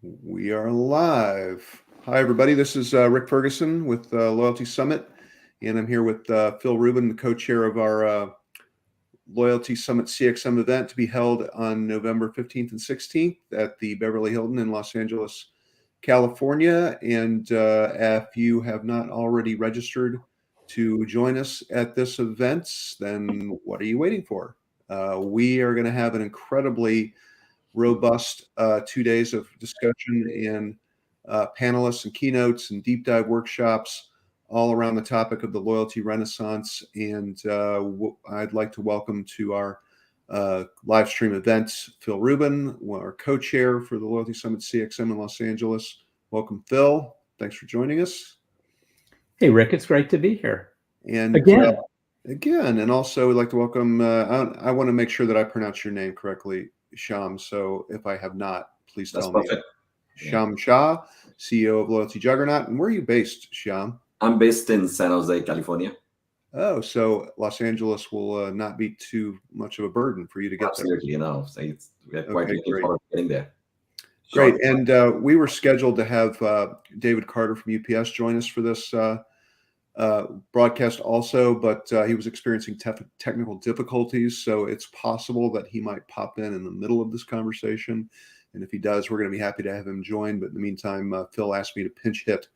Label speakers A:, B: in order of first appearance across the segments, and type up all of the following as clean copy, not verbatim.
A: We are live. Hi, everybody. This is Rick Ferguson with Loyalty Summit, and I'm here with Phil Rubin, the co-chair of our Loyalty Summit CXM event to be held on November 15th and 16th at the Beverly Hilton in Los Angeles, California. And if you have not already registered to join us at this event, then what are you waiting for? We are going to have an incredibly robust 2 days of discussion and panelists and keynotes and deep dive workshops all around the topic of the loyalty renaissance. And I'd like to welcome to our live stream event Phil Rubin, our co-chair for the Loyalty Summit CXM in Los Angeles. Welcome, Phil. Thanks for joining us.
B: Hey, Rick, it's great to be here.
A: And again, and also we'd like to welcome, I want to make sure that I pronounce your name correctly, Sham. So if I have not, please tell me. Sham Shah, CEO of Loyalty Juggernaut. And where are you based, Sham?
C: I'm based in San Jose, California.
A: Oh, so Los Angeles will not be too much of a burden for you to get
C: Absolutely,
A: there.
C: So we're quite looking forward to getting there.
A: Great. And we were scheduled to have David Carter from UPS join us for this broadcast also, but he was experiencing technical difficulties. So it's possible that he might pop in the middle of this conversation. And if he does, we're going to be happy to have him join. But in the meantime, Phil asked me to pinch hit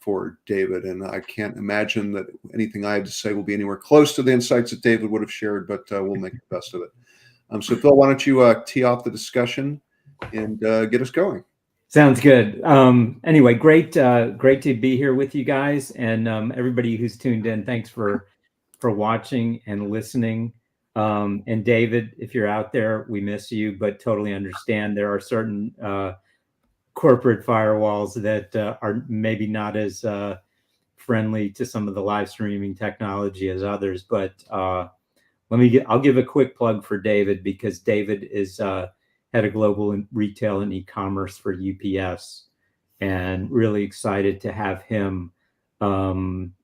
A: for David. And I can't imagine that anything I have to say will be anywhere close to the insights that David would have shared, but we'll make the best of it. So Phil, why don't you tee off the discussion and get us going?
B: Sounds good. Anyway, great to be here with you guys, and everybody who's tuned in. Thanks for watching and listening. And David, if you're out there, we miss you, but totally understand there are certain corporate firewalls that are maybe not as friendly to some of the live streaming technology as others. But I'll give a quick plug for David, because David is head of global retail and e-commerce for UPS, and really excited to have him. And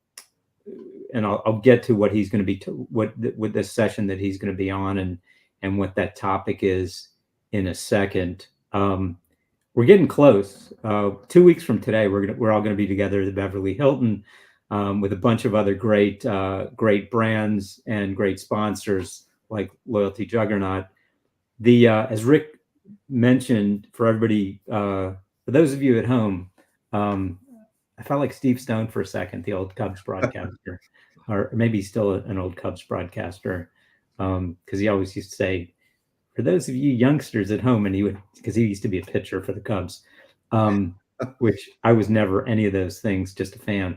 B: I'll get to what he's going to be, with this session that he's going to be on, and what that topic is in a second. We're getting close. 2 weeks from today, we're all going to be together at the Beverly Hilton with a bunch of other great brands and great sponsors like Loyalty Juggernaut. As Rick mentioned, for everybody, for those of you at home, I felt like Steve Stone for a second, the old Cubs broadcaster, or maybe still an old Cubs broadcaster, because he always used to say, for those of you youngsters at home, and because he used to be a pitcher for the Cubs, which I was never any of those things, just a fan.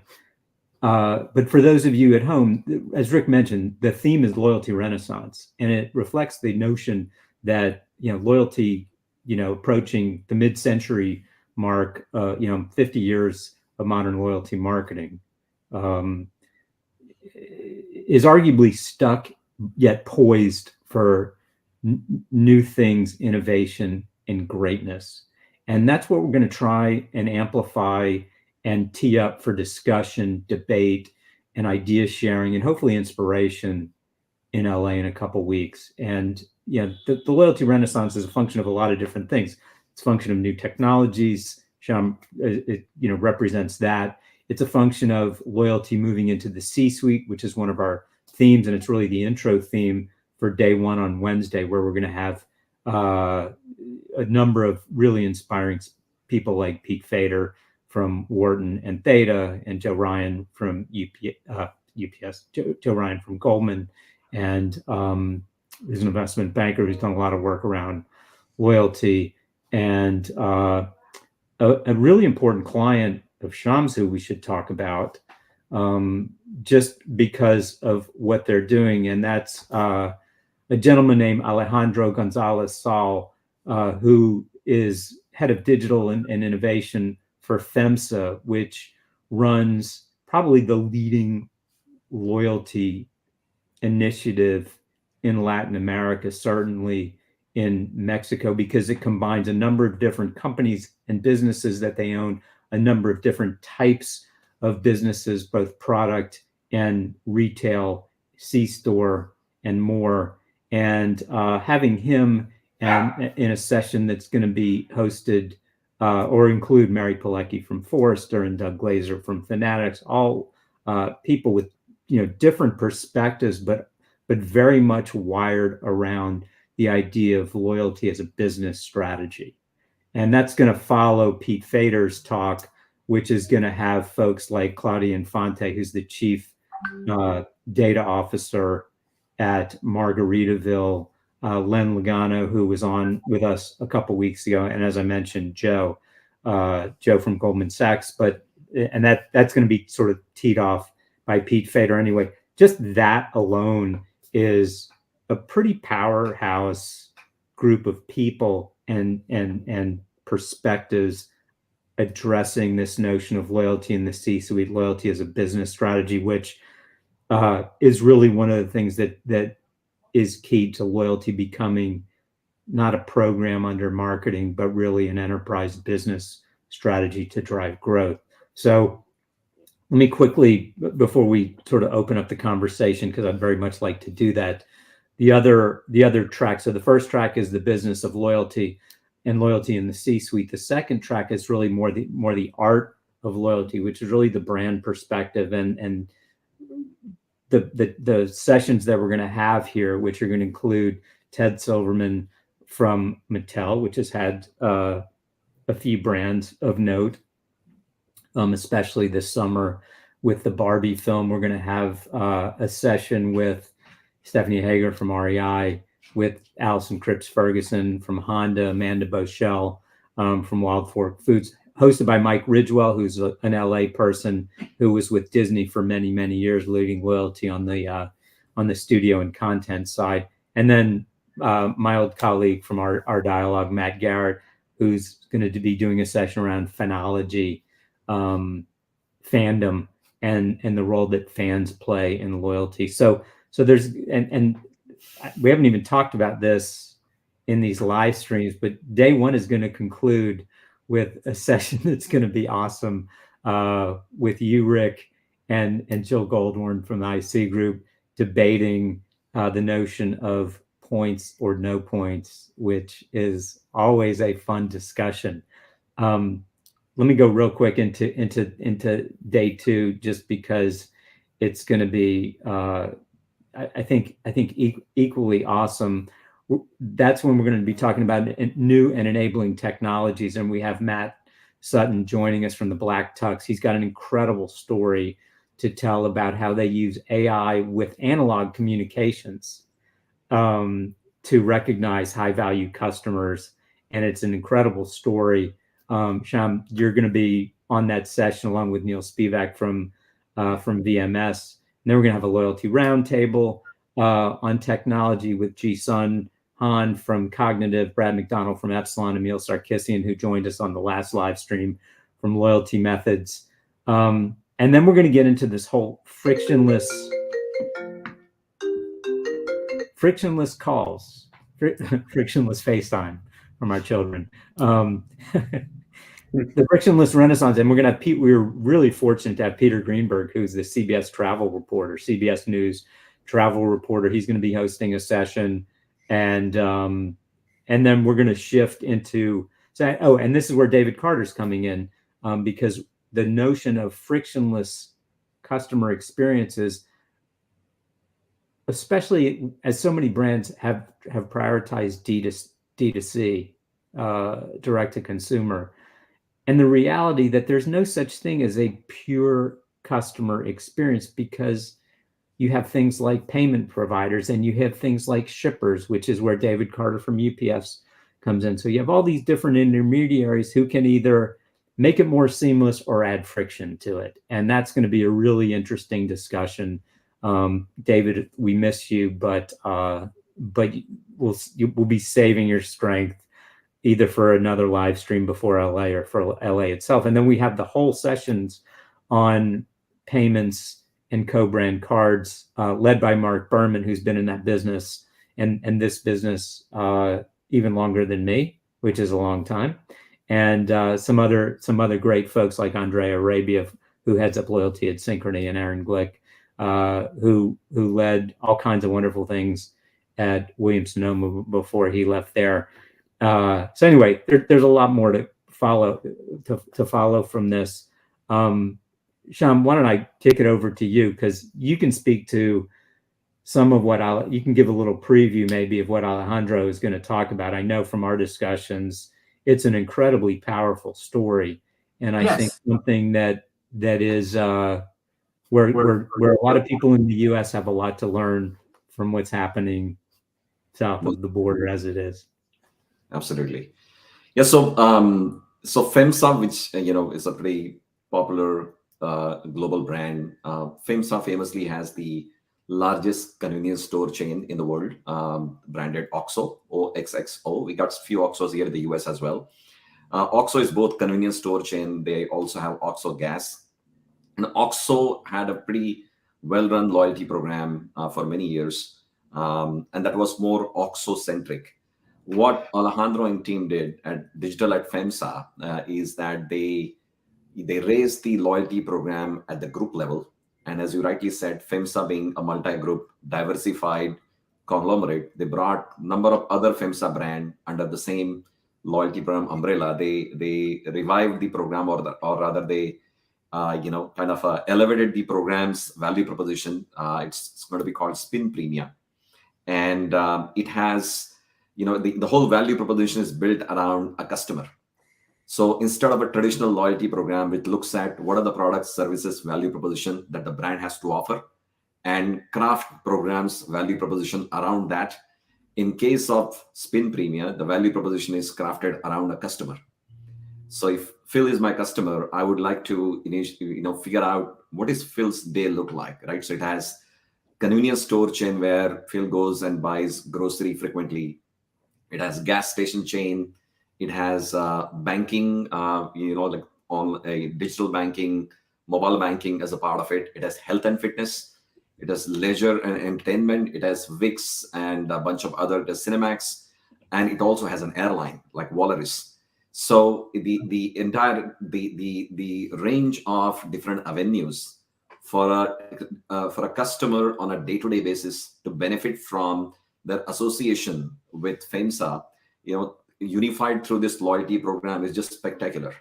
B: But for those of you at home, as Rick mentioned, the theme is loyalty renaissance, and it reflects the notion that, loyalty, approaching the mid-century mark, 50 years of modern loyalty marketing, is arguably stuck yet poised for new things, innovation, and greatness. And that's what we're going to try and amplify and tee up for discussion, debate, and idea sharing, and hopefully inspiration in LA in a couple weeks. And the loyalty renaissance is a function of a lot of different things. It's a function of new technologies. Sham, represents that. It's a function of loyalty moving into the C-suite, which is one of our themes, and it's really the intro theme for day one on Wednesday, where we're going to have a number of really inspiring people like Pete Fader from Wharton and Theta, and Joe Ryan from UPS, Joe Ryan from Goldman, and he's an investment banker who's done a lot of work around loyalty, and a really important client of Sham's who we should talk about, just because of what they're doing, and that's a gentleman named Alejandro Gonzalez Saul, who is head of digital and innovation for FEMSA, which runs probably the leading loyalty initiative in Latin America, certainly in Mexico, because it combines a number of different companies and businesses that they own, a number of different types of businesses, both product and retail, C-store, and more. And having him in a session that's going to be hosted or include Mary Pilecki from Forrester and Doug Glazer from Fanatics, all people with different perspectives, but very much wired around the idea of loyalty as a business strategy. And that's going to follow Pete Fader's talk, which is going to have folks like Claudia Infante, who's the chief data officer at Margaritaville, Len Logano, who was on with us a couple weeks ago, and as I mentioned, Joe from Goldman Sachs. And that's going to be sort of teed off by Pete Fader anyway. Just that alone is a pretty powerhouse group of people and perspectives addressing this notion of loyalty in the C-suite, loyalty as a business strategy, which is really one of the things that is key to loyalty becoming not a program under marketing, but really an enterprise business strategy to drive growth. So let me quickly, before we sort of open up the conversation, because I'd very much like to do that, the other track. So the first track is the business of loyalty and loyalty in the C-suite. The second track is really more the art of loyalty, which is really the brand perspective and the sessions that we're going to have here, which are going to include Ted Silverman from Mattel, which has had a few brands of note, especially this summer with the Barbie film. We're going to have a session with Stephanie Hager from REI, with Alison Cripps Ferguson from Honda, Amanda Boschel from Wild Fork Foods, hosted by Mike Ridgewell, who's an LA person who was with Disney for many, many years, leading loyalty on the studio and content side. And then my old colleague from our dialogue, Matt Garrett, who's going to be doing a session around phenology, fandom, and the role that fans play in loyalty. So there's and we haven't even talked about this in these live streams, but day one is going to conclude with a session that's going to be awesome with you, Rick, and Jill Goldhorn from the IC Group, debating the notion of points or no points, which is always a fun discussion. Let me go real quick into day two, just because it's going to be, I think equally awesome. That's when we're going to be talking about new and enabling technologies, and we have Matt Sutton joining us from the Black Tux. He's got an incredible story to tell about how they use AI with analog communications to recognize high-value customers, and it's an incredible story. Sham, you're going to be on that session along with Neil Spivak from VMS. And then we're going to have a loyalty roundtable on technology with Ji-Sun Han from Cognitive, Brad McDonald from Epsilon, Emil Sarkissian, who joined us on the last live stream from Loyalty Methods. And then we're going to get into this whole frictionless calls, frictionless FaceTime from our children. The frictionless renaissance. And we're going to have Pete. We were really fortunate to have Peter Greenberg, who's the CBS travel reporter, CBS News travel reporter. He's going to be hosting a session. And then we're going to shift into, and this is where David Carter's coming in, because the notion of frictionless customer experiences, especially as so many brands have prioritized D2C, direct to consumer, and the reality that there's no such thing as a pure customer experience, because you have things like payment providers and you have things like shippers, which is where David Carter from UPS comes in. So you have all these different intermediaries who can either make it more seamless or add friction to it. And that's going to be a really interesting discussion. David, we miss you, but we'll be saving your strength either for another live stream before LA or for LA itself. And then we have the whole sessions on payments and co-brand cards, led by Mark Berman, who's been in that business and this business even longer than me, which is a long time. And some other great folks like Andrea Arabia, who heads up loyalty at Synchrony, and Aaron Glick, who led all kinds of wonderful things at Williams-Sonoma before he left there. So anyway, there's a lot more follow from this. Sean, why don't I kick it over to you, because you can speak to some of what you can give a little preview maybe of what Alejandro is going to talk about. I know from our discussions, it's an incredibly powerful story, and I think something that is where a lot of people in the U.S. have a lot to learn from what's happening south of the border as it is.
C: Absolutely. Yeah. So FEMSA, which is a pretty popular global brand. FEMSA famously has the largest convenience store chain in the world, branded OXXO, OXXO. We got a few OXXOs here in the US as well. OXXO is both convenience store chain. They also have OXXO Gas. And OXXO had a pretty well-run loyalty program for many years. And that was more OXXO-centric. What Alejandro and team did at Digital at FEMSA is that they raised the loyalty program at the group level. And as you rightly said, FEMSA being a multi-group, diversified conglomerate, they brought a number of other FEMSA brand under the same loyalty program umbrella. They revived the program, or rather they elevated the program's value proposition. It's going to be called Spin Premia. And it has, the whole value proposition is built around a customer. So instead of a traditional loyalty program, which looks at what are the products, services, value proposition that the brand has to offer, and craft programs value proposition around that. In case of Spin Premia, the value proposition is crafted around a customer. So if Phil is my customer, I would like to figure out what is Phil's day look like, right? So it has convenience store chain where Phil goes and buys grocery frequently. It has gas station chain. It has banking, like on a digital banking, mobile banking as a part of it. It has health and fitness. It has leisure and entertainment. It has VIX and a bunch of other, it has Cinemax, and it also has an airline like Volaris. So the entire the range of different avenues for a customer on a day-to-day basis to benefit from their association with FEMSA, unified through this loyalty program is just spectacular.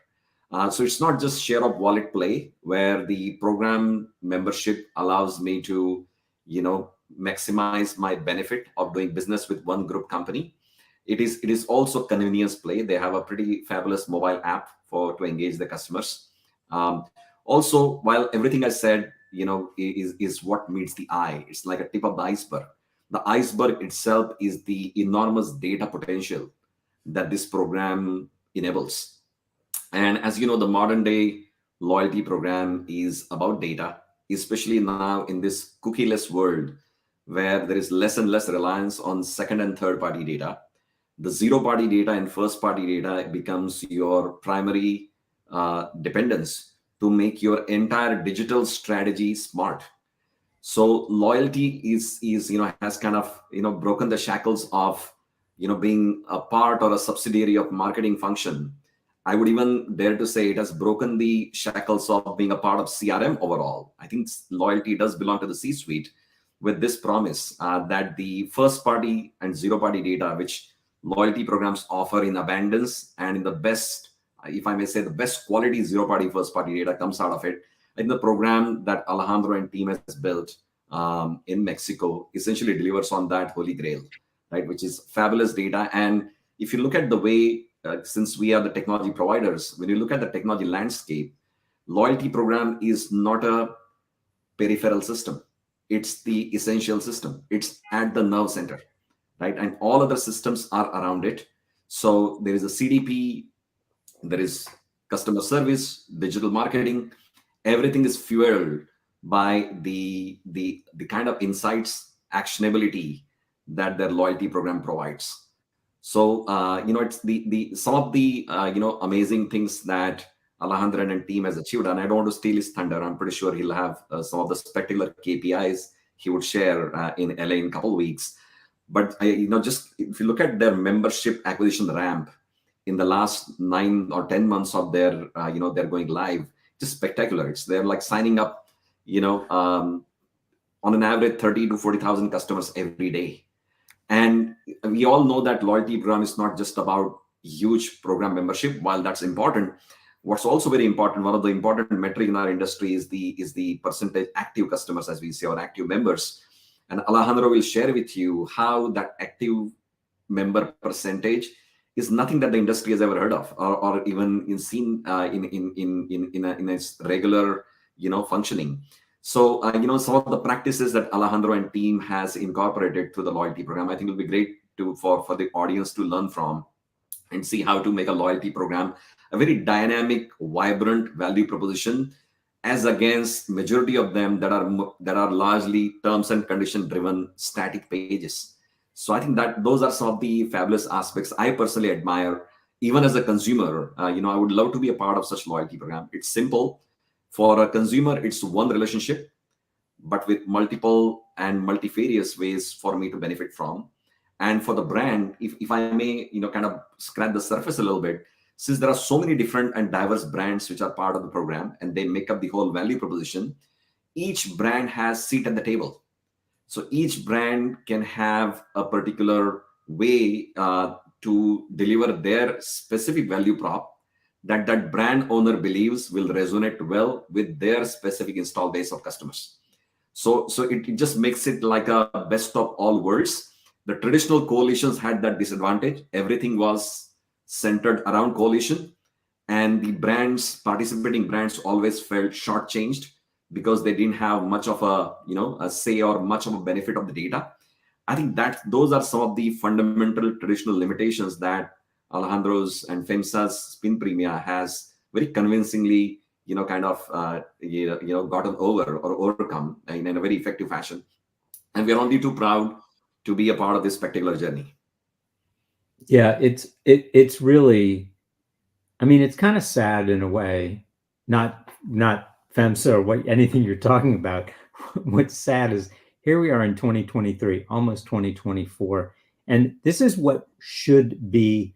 C: So it's not just share of wallet play where the program membership allows me to, maximize my benefit of doing business with one group company. It is also convenience play. They have a pretty fabulous mobile app to engage the customers. Also, while everything I said, is what meets the eye, it's like a tip of the iceberg. The iceberg itself is the enormous data potential that this program enables. And as you know, the modern day loyalty program is about data, especially now in this cookieless world where there is less and less reliance on second and third party data. The zero party data and first party data becomes your primary dependence to make your entire digital strategy smart. So loyalty is has kind of broken the shackles of being a part or a subsidiary of marketing function. I would even dare to say it has broken the shackles of being a part of CRM overall. I think loyalty does belong to the C-suite with this promise that the first party and zero party data, which loyalty programs offer in abundance and in the best, if I may say, the best quality zero party first party data comes out of it. In the program that Alejandro and team has built in Mexico essentially delivers on that holy grail, right? Which is fabulous data. And if you look at the way, since we are the technology providers, when you look at the technology landscape, loyalty program is not a peripheral system. It's the essential system. It's at the nerve center, right? And all other systems are around it. So there is a CDP, there is customer service, digital marketing. Everything is fueled by the kind of insights, actionability that their loyalty program provides. So it's the some of the amazing things that Alejandro and team has achieved. And I don't want to steal his thunder. I'm pretty sure he'll have some of the spectacular KPIs he would share in LA in a couple of weeks. But just if you look at their membership acquisition ramp in the last 9 or 10 months of their they're going live, just spectacular. They're like signing up on an average 30 to 40,000 customers every day. And we all know that loyalty program is not just about huge program membership. While that's important, what's also very important, one of the important metric in our industry is the percentage active customers, as we say, or active members. And Alejandro will share with you how that active member percentage is nothing that the industry has ever heard of, or even seen in its regular functioning. So some of the practices that Alejandro and team has incorporated through the loyalty program, I think will be great for the audience to learn from and see how to make a loyalty program a very dynamic, vibrant value proposition, as against majority of them that are largely terms and condition driven static pages. So I think that those are some of the fabulous aspects I personally admire. Even as a consumer, I would love to be a part of such loyalty program. It's simple. For a consumer, it's one relationship, but with multiple and multifarious ways for me to benefit from. And for the brand, if I may, kind of scratch the surface a little bit, since there are so many different and diverse brands which are part of the program and they make up the whole value proposition, each brand has seat at the table. So each brand can have a particular way to deliver their specific value prop that brand owner believes will resonate well with their specific install base of customers. So it just makes it like a best of all worlds. The traditional coalitions had that disadvantage. Everything was centered around coalition, and the participating brands always felt shortchanged because they didn't have much of a say or much of a benefit of the data. I think that those are some of the fundamental traditional limitations that Alejandro's and FEMSA's Spin Premia has very convincingly gotten over or overcome in a very effective fashion. And we're only too proud to be a part of this spectacular journey.
B: Yeah, it's really, I mean, it's kind of sad in a way, not FEMSA or anything you're talking about. What's sad is here we are in 2023, almost 2024, and this is what should be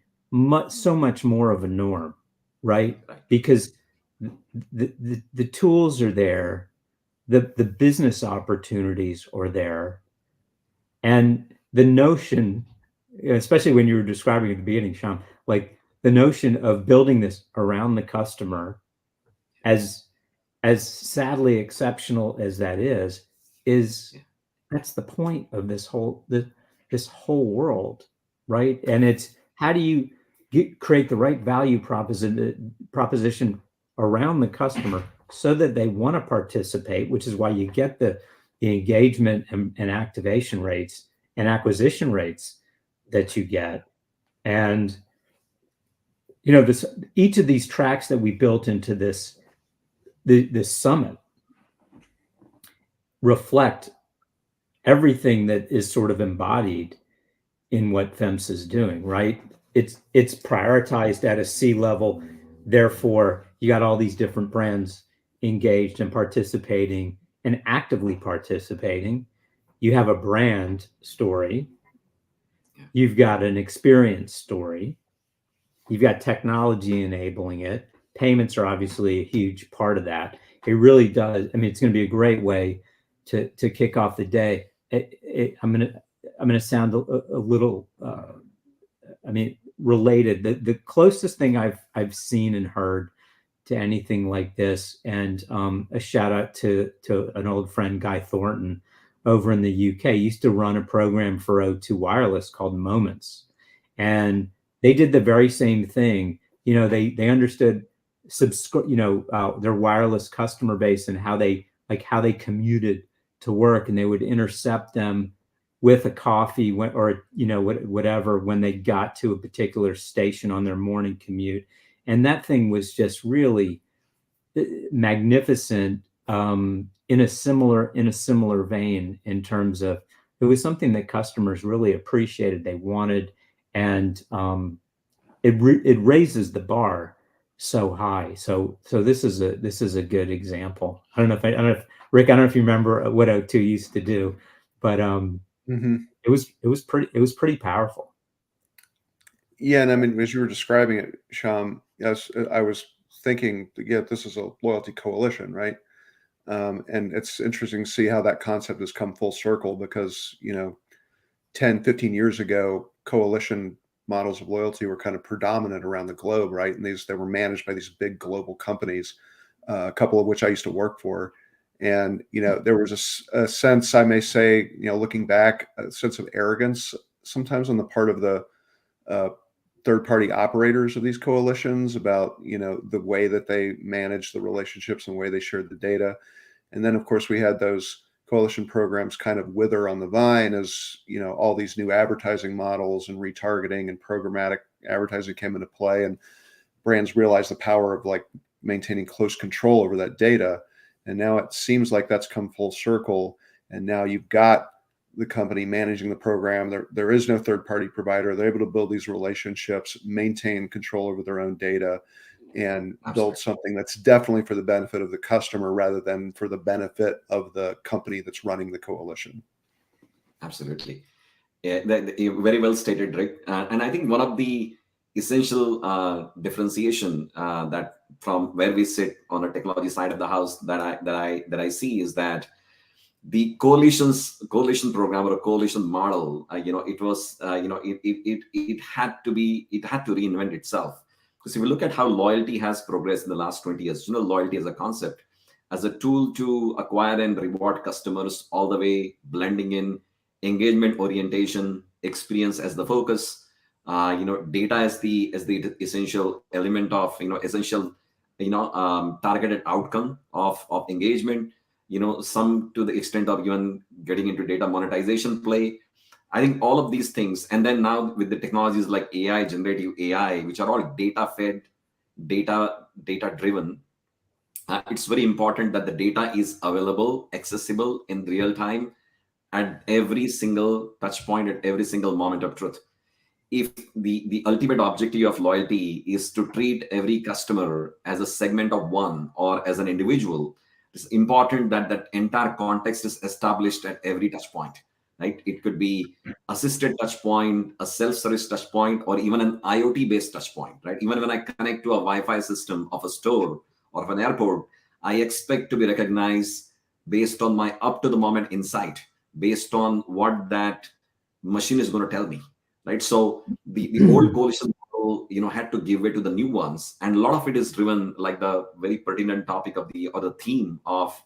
B: so much more of a norm, right? Because the tools are there, the business opportunities are there, and the notion, especially when you were describing at the beginning, Shyam, like the notion of building this around the customer, as sadly exceptional as that is that's the point of this whole world, right? And it's how do you create the right value proposition around the customer so that they want to participate, which is why you get the engagement and activation rates and acquisition rates that you get. And each of these tracks that we built into this summit reflect everything that is sort of embodied in what FEMSA is doing, right? It's prioritized at a C level. Therefore, you got all these different brands engaged and participating and actively participating. You have a brand story. You've got an experience story. You've got technology enabling it. Payments are obviously a huge part of that. It really does. I mean, it's going to be a great way to kick off the day. I'm gonna sound a little, related. The closest thing I've seen and heard to anything like this, and a shout out to an old friend, Guy Thornton, over in the UK, used to run a program for O2 Wireless called Moments, and they did the very same thing. They understood their wireless customer base and how they commuted to work, and they would intercept them with a coffee or whatever when they got to a particular station on their morning commute. And that thing was just really magnificent, in a similar vein, in terms of it was something that customers really appreciated, they wanted, and it raises the bar so high. So this is a good example. I don't know if Rick, I don't know if you remember what O2 used to do, but it was pretty powerful.
A: Yeah, and I mean, as you were describing it, Shyam, yes, I was thinking, yeah, this is a loyalty coalition, right? And it's interesting to see how that concept has come full circle, because 10, 15 years ago, coalition models of loyalty were kind of predominant around the globe, right? And they were managed by these big global companies, a couple of which I used to work for. And there was a sense, I may say, looking back, a sense of arrogance sometimes on the part of the third-party operators of these coalitions about the way that they managed the relationships and the way they shared the data. And then, of course, we had those coalition programs kind of wither on the vine as all these new advertising models and retargeting and programmatic advertising came into play, and brands realized the power of like maintaining close control over that data. And now it seems like that's come full circle, and now you've got the company managing the program. There is no third-party provider. They're able to build these relationships, maintain control over their own data, and build something that's definitely for the benefit of the customer rather than for the benefit of the company that's running the coalition.
C: Absolutely. Yeah, very well stated, Rick. And I think one of the essential differentiation that from where we sit on a technology side of the house that I see is that the coalition program or a coalition model, it was it had to reinvent itself. Because if you look at how loyalty has progressed in the last 20 years, loyalty as a concept, as a tool to acquire and reward customers, all the way blending in engagement orientation, experience as the focus, data as the essential element of essential targeted outcome of engagement. Some to the extent of even getting into data monetization play. I think all of these things, and then now with the technologies like AI, generative AI, which are all data fed, data driven, it's very important that the data is available, accessible in real time at every single touch point, at every single moment of truth. If the ultimate objective of loyalty is to treat every customer as a segment of one or as an individual, it's important that that entire context is established at every touch point. Right? It could be assisted touch point, a self-service touch point, or even an IoT-based touch point. Right? Even when I connect to a Wi-Fi system of a store or of an airport, I expect to be recognized based on my up-to-the-moment insight, based on what that machine is going to tell me. Right? So the old coalition model, had to give way to the new ones, and a lot of it is driven, like the very pertinent topic of the theme of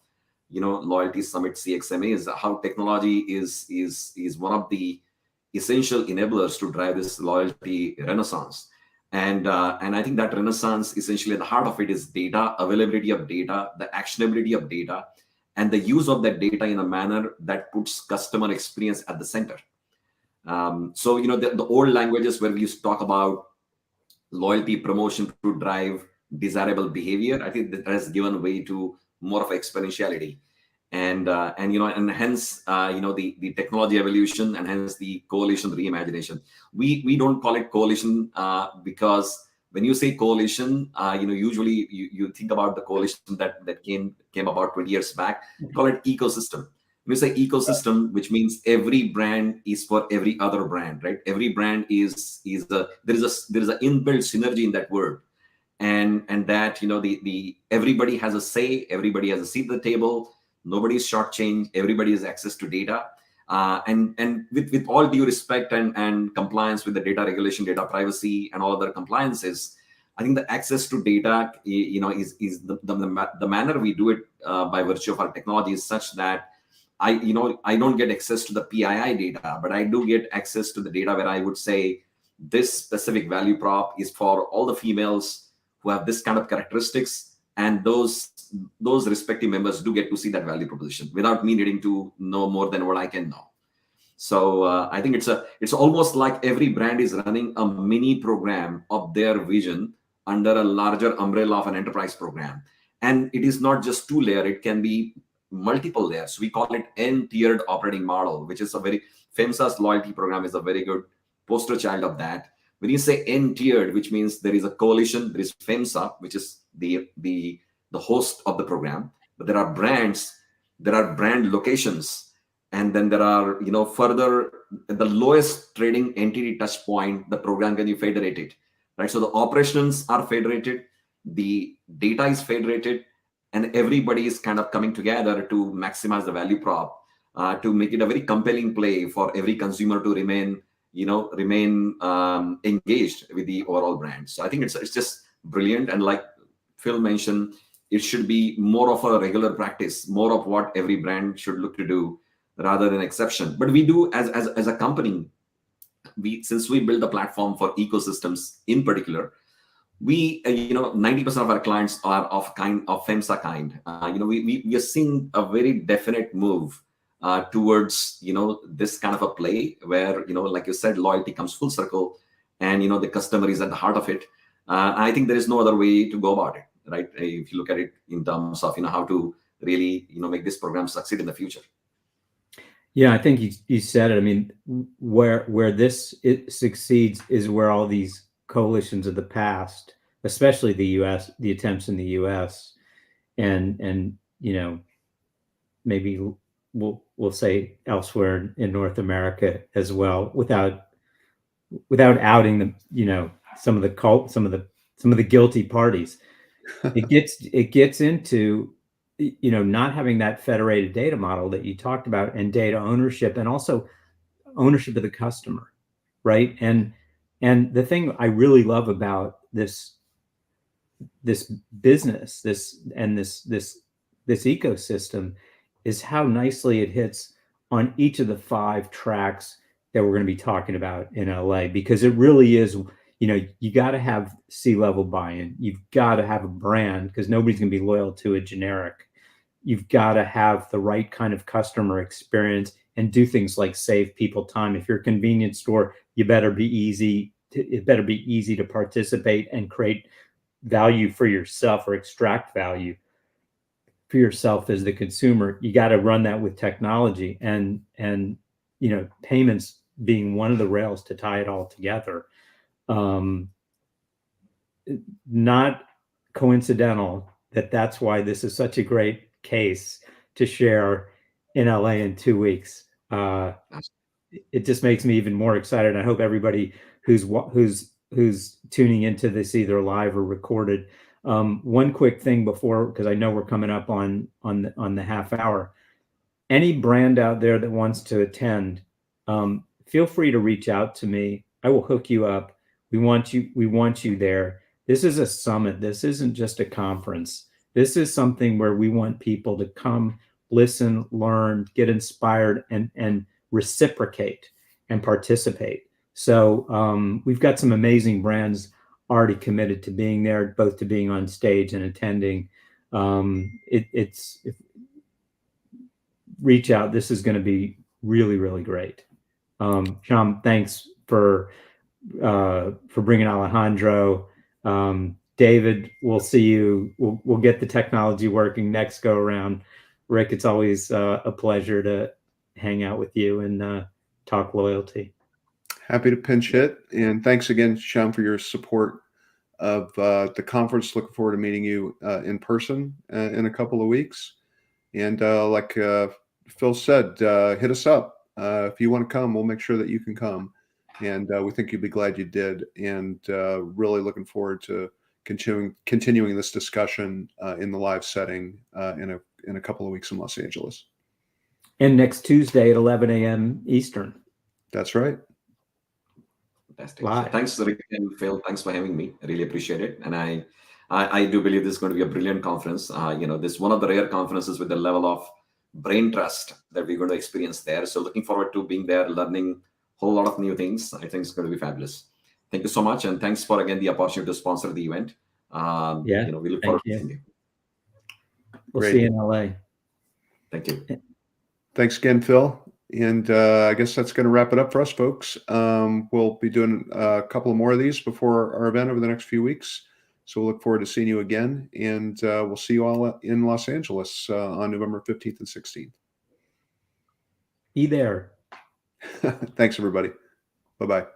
C: Loyalty Summit CXMA is how technology is one of the essential enablers to drive this loyalty renaissance. And I think that renaissance, essentially at the heart of it, is data, availability of data, the actionability of data, and the use of that data in a manner that puts customer experience at the center. So the old languages where we used to talk about loyalty promotion to drive desirable behavior, I think that has given way to more of exponentiality, and hence the technology evolution, and hence the coalition reimagination. We don't call it coalition because when you say coalition, usually you think about the coalition that came about 20 years back. We call it ecosystem. When you say ecosystem, which means every brand is for every other brand, right? Every brand there is an inbuilt synergy in that word. And that the everybody has a say, everybody has a seat at the table, nobody's shortchanged, everybody has access to data, and with all due respect and compliance with the data regulation, data privacy, and all other compliances, I think the access to data, is the manner we do it by virtue of our technology is such that I don't get access to the PII data, but I do get access to the data where I would say this specific value prop is for all the females who have this kind of characteristics, and those respective members do get to see that value proposition without me needing to know more than what I can know. So I think it's almost like every brand is running a mini program of their vision under a larger umbrella of an enterprise program, and it is not just two layer; it can be multiple layers. We call it N-tiered operating model, which is a very FEMSA's loyalty program is a very good poster child of that. When you say N-tiered, which means there is a coalition, there is FEMSA, which is the host of the program, but there are brands, there are brand locations, and then there are further the lowest trading entity touch point. The program can be federated, right? So the operations are federated, the data is federated, and everybody is kind of coming together to maximize the value prop, to make it a very compelling play for every consumer to remain remain engaged with the overall brand. So I think it's just brilliant. And like Phil mentioned, it should be more of a regular practice, more of what every brand should look to do rather than exception. But we do as a company, since we build a platform for ecosystems in particular, we 90% of our clients are of FEMSA kind. We are seeing a very definite move towards this kind of a play where like you said, loyalty comes full circle, and the customer is at the heart of it. I think there is no other way to go about it, right? If you look at it in terms of how to really make this program succeed in the future.
B: Yeah, I think you said it. I mean, where it succeeds is where all these coalitions of the past, especially the U.S., the attempts in the U.S., and maybe we'll say elsewhere in North America as well, without outing them, some of the guilty parties. It gets into not having that federated data model that you talked about, and data ownership, and also ownership of the customer, right? And the thing I really love about this business, this ecosystem, is how nicely it hits on each of the 5 tracks that we're going to be talking about in LA, because it really is, you got to have C-level buy-in. You've got to have a brand, because nobody's going to be loyal to a generic. You've got to have the right kind of customer experience and do things like save people time. If you're a convenience store, it better be easy to participate and create value for yourself, or extract value for yourself as the consumer. You got to run that with technology, and payments being one of the rails to tie it all together. Not coincidental that's why this is such a great case to share in LA in 2 weeks. It just makes me even more excited. I hope everybody who's tuning into this, either live or recorded. One quick thing before, because I know we're coming up on the half hour. Any brand out there that wants to attend, feel free to reach out to me. I will hook you up. We want you there. This is a summit. This isn't just a conference. This is something where we want people to come, listen, learn, get inspired, and reciprocate and participate. So we've got some amazing brands already committed to being there, both to being on stage and attending. Reach out. This is going to be really, really great. Shyam, thanks for bringing Alejandro. David, we'll see you. We'll get the technology working next go around. Rick, it's always a pleasure to hang out with you and talk loyalty.
A: Happy to pinch hit. And thanks again, Shyam, for your support of the conference. Looking forward to meeting you in person in a couple of weeks. And like Phil said, hit us up. If you want to come, we'll make sure that you can come. And we think you'd be glad you did. And really looking forward to continuing this discussion in the live setting in a couple of weeks in Los Angeles.
B: And next Tuesday at 11 a.m. Eastern.
A: That's right.
C: Fantastic. So thanks, Rick and Phil. Thanks for having me. I really appreciate it. And I do believe this is going to be a brilliant conference. This is one of the rare conferences with the level of brain trust that we're going to experience there. So looking forward to being there, learning a whole lot of new things. I think it's going to be fabulous. Thank you so much. And thanks for, again, the opportunity to sponsor the event. We look forward to seeing you.
B: We'll see you in LA.
C: Thank you.
A: Thanks again, Phil. And I guess that's going to wrap it up for us, folks. We'll be doing a couple more of these before our event over the next few weeks. So we'll look forward to seeing you again. And we'll see you all in Los Angeles on November 15th and 16th.
B: Be there.
A: Thanks, everybody. Bye-bye.